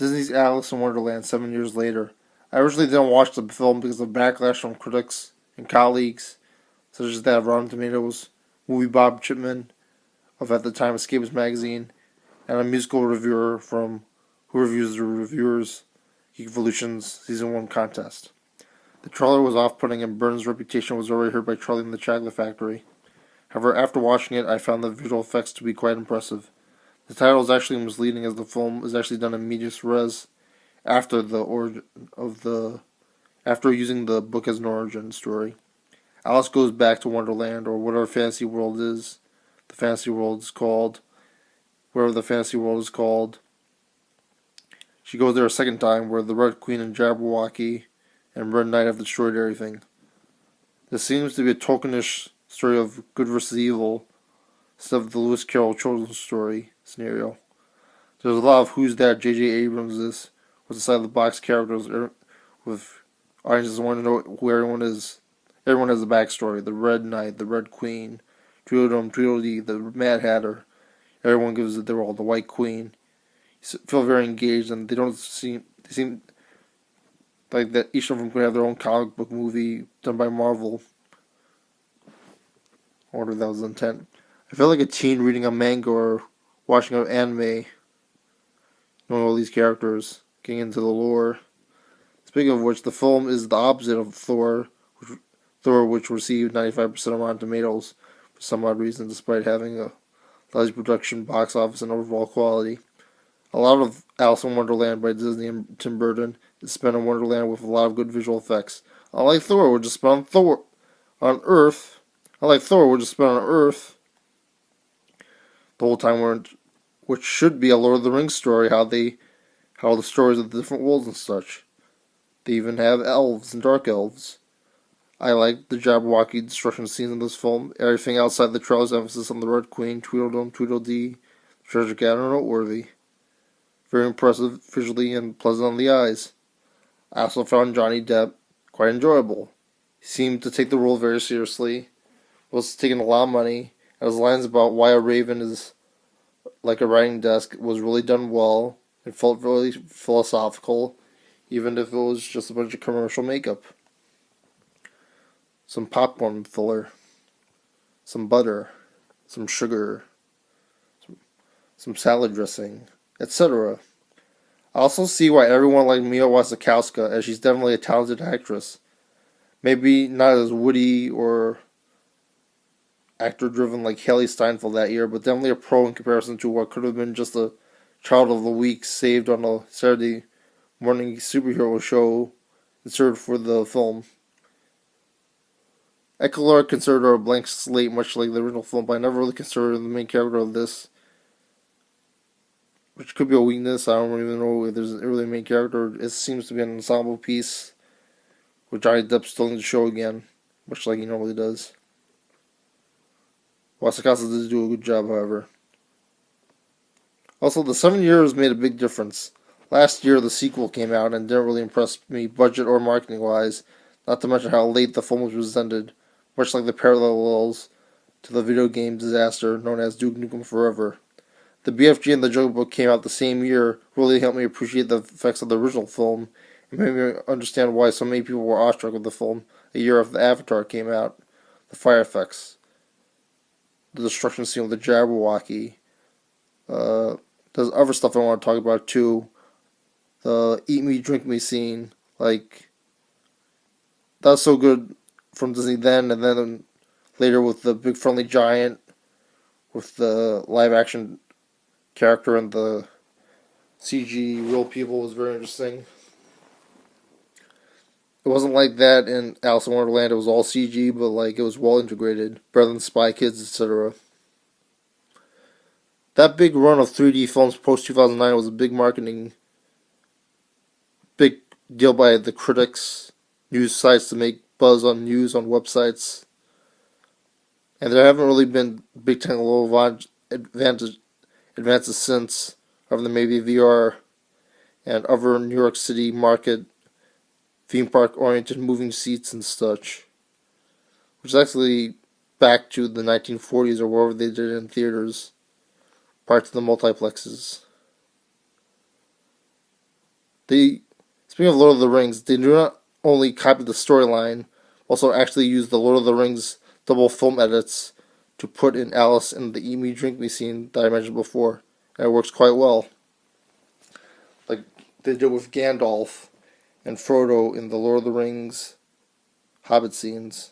Disney's Alice in Wonderland 7 years later. I originally didn't watch the film because of backlash from critics and colleagues, such as that of Rotten Tomatoes, movie Bob Chipman of at the time Escapist magazine, and a musical reviewer from Who Reviews the Reviewers Geek Evolution's Season 1 contest. The trailer was off-putting and Burton's reputation was already hurt by Charlie and the Chocolate Factory. However, after watching it, I found the visual effects to be quite impressive. The title is actually misleading as the film is actually done in medias res after the origin of the after using the book as an origin story. Alice goes back to Wonderland or whatever fantasy world is. The fantasy world is called wherever the fantasy world is called. She goes there a second time where the Red Queen and Jabberwocky and Red Knight have destroyed everything. This seems to be a tokenish story of good versus evil instead of the Lewis Carroll children's story scenario. There's a lot of who's that J.J. Abrams is with the side of the box characters with audiences want to know who everyone is. Everyone has a backstory. The Red Knight, the Red Queen, Tweedledum, Tweedledee, the Mad Hatter. Everyone gives it their all. The White Queen. You feel very engaged, and they seem like that each of them could have their own comic book movie done by Marvel. I wonder if that was the intent. I feel like a teen reading a manga or watching an anime, knowing all these characters, getting into the lore. Speaking of which, the film is the opposite of which received 95% of Rotten Tomatoes for some odd reason, despite having a lousy production, box office, and overall quality. A lot of Alice in Wonderland by Disney and Tim Burton is spent in Wonderland with a lot of good visual effects. Unlike Thor, which is spent on Earth. Unlike Thor, which is spent on Earth the whole time, which should be a Lord of the Rings story, how the stories of the different worlds and such. They even have elves and dark elves. I like the Jabberwocky destruction scenes in this film. Everything outside the trailer's emphasis on the Red Queen, Tweedledum, Tweedledee, Treasure Cat are noteworthy. Very impressive visually and pleasant on the eyes. I also found Johnny Depp quite enjoyable. He seemed to take the role very seriously, was taking a lot of money, and his lines about why a raven is like a writing desk was really done well and felt really philosophical, even if it was just a bunch of commercial makeup. Some popcorn filler, some butter, some sugar, some salad dressing, etc. I also see why everyone liked Mia Wasikowska, as she's definitely a talented actress. Maybe not as witty or actor-driven like Haley Steinfeld that year, but definitely a pro in comparison to what could have been just a Child of the Week saved on a Saturday morning superhero show inserted for the film. Eckler considered her a blank slate, much like the original film, but I never really considered her the main character of this, which could be a weakness. I don't even know if there's really a main character. It seems to be an ensemble piece, with Johnny Depp still in the show again, much like he normally does. Wasikowska did do a good job, however. Also, the 7 years made a big difference. Last year, the sequel came out and didn't really impress me budget or marketing-wise, not to mention how late the film was presented, much like the parallels to the video game disaster known as Duke Nukem Forever. The BFG and the Joke Book came out the same year, really helped me appreciate the effects of the original film, and made me understand why so many people were awestruck with the film a year after Avatar came out. The fire effects, the destruction scene with the Jabberwocky, there's other stuff I want to talk about too. The eat me, drink me scene, like, that's so good from Disney then, and then later with the Big Friendly Giant, with the live action character and the CG real people was very interesting. It wasn't like that in Alice in Wonderland, it was all CG, but like it was well integrated, better than Spy Kids, etc. That big run of 3D films post 2009 was a big deal by the critics, news sites to make buzz on news on websites, and there haven't really been big technological advances since, other than maybe VR and other New York City market theme park oriented moving seats and such, which is actually back to the 1940s or wherever they did it in theaters prior to the multiplexes. They, speaking of Lord of the Rings, they do not only copy the storyline, also actually use the Lord of the Rings double film edits to put in Alice in the Eat Me Drink Me scene that I mentioned before, and it works quite well. Like they did with Gandalf and Frodo in the Lord of the Rings Hobbit scenes.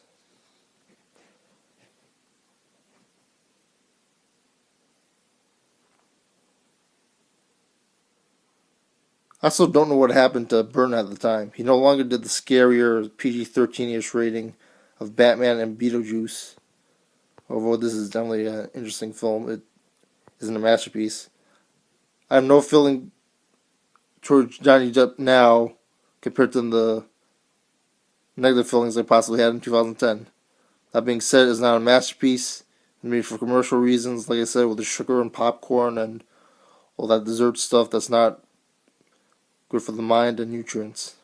I also don't know what happened to Burton at the time. He no longer did the scarier PG-13-ish rating of Batman and Beetlejuice. Although this is definitely an interesting film, it isn't a masterpiece. I have no feeling towards Johnny Depp now compared to the negative feelings I possibly had in 2010. That being said, it's not a masterpiece. It's made for commercial reasons, like I said, with the sugar and popcorn and all that dessert stuff that's not good for the mind and nutrients.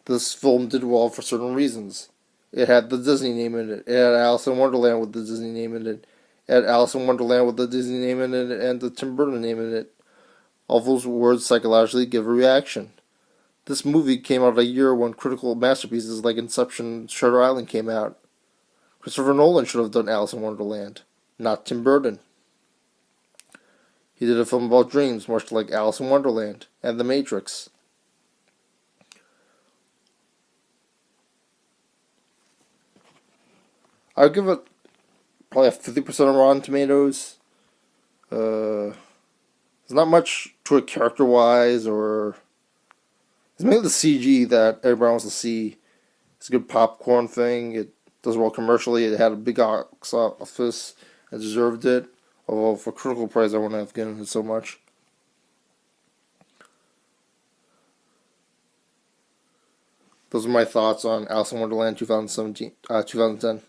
This film did well for certain reasons. It had the Disney name in it. It had Alice in Wonderland with the Disney name in it. It had Alice in Wonderland with the Disney name in it and the Tim Burton name in it. All those words psychologically give a reaction. This movie came out a year when critical masterpieces like Inception and Shutter Island came out. Christopher Nolan should have done Alice in Wonderland, not Tim Burton. He did a film about dreams, much like Alice in Wonderland and The Matrix. I would give it probably a 50% on Rotten Tomatoes. There's not much to it character-wise, or it's mainly the CG that everybody wants to see. It's a good popcorn thing. It does well commercially. It had a big box office and deserved it. Although for critical praise, I wouldn't have given it so much. Those are my thoughts on Alice in Wonderland 2017, 2010.